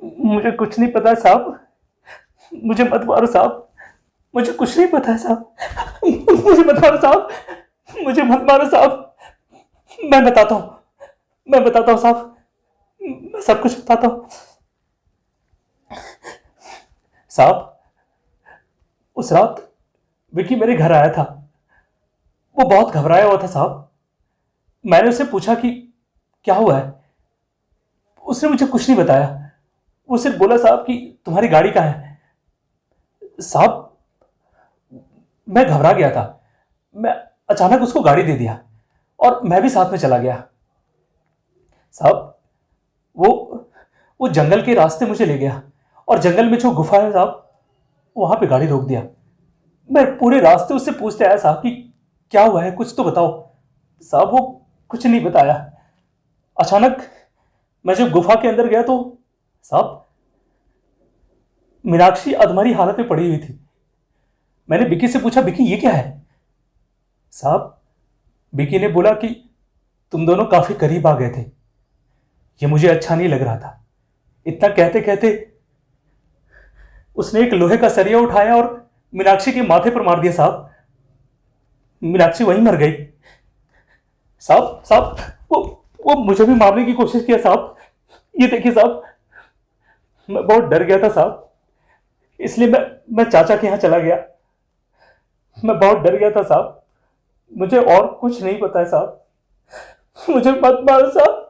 मुझे कुछ नहीं पता साहब। मुझे मत मारो साहब। मुझे कुछ नहीं पता है साहब। मुझे मत मारो साहब। मुझे मत मारो साहब। मैं बताता हूँ साहब। मैं सब कुछ बताता हूँ साहब। उस रात विकी मेरे घर आया था। वो बहुत घबराया हुआ था साहब। मैंने उससे पूछा कि क्या हुआ है। उसने मुझे कुछ नहीं बताया। वो सिर्फ बोला साहब कि तुम्हारी गाड़ी कहाँ है। साहब, मैं घबरा गया था। मैं अचानक उसको गाड़ी दे दिया और मैं भी साथ में चला गया साहब। वो वो जंगल के रास्ते मुझे ले गया और जंगल में जो गुफा है साहब, वहां पे गाड़ी रोक दिया। मैं पूरे रास्ते उससे पूछते आया साहब कि क्या हुआ है, कुछ तो बताओ। साहब वो कुछ नहीं बताया। अचानक मैं जब गुफा के अंदर गया तो साहब, मीनाक्षी अधमरी हालत में पड़ी हुई थी। मैंने बिकी से पूछा, बिकी ये क्या है। साहब, बिकी ने बोला कि तुम दोनों काफी करीब आ गए थे। ये मुझे अच्छा नहीं लग रहा था। इतना कहते कहते उसने एक लोहे का सरिया उठाया और मीनाक्षी के माथे पर मार दिया साहब। मीनाक्षी वहीं मर गई। साहब, वो वो मुझे भी मारने की कोशिश किया साहब। ये देखिए साहब, मैं बहुत डर गया था साहब। इसलिए मैं चाचा के यहाँ चला गया। मैं बहुत डर गया था साहब। मुझे और कुछ नहीं पता है साहब। मुझे मत मारो साहब।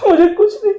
मुझे कुछ नहीं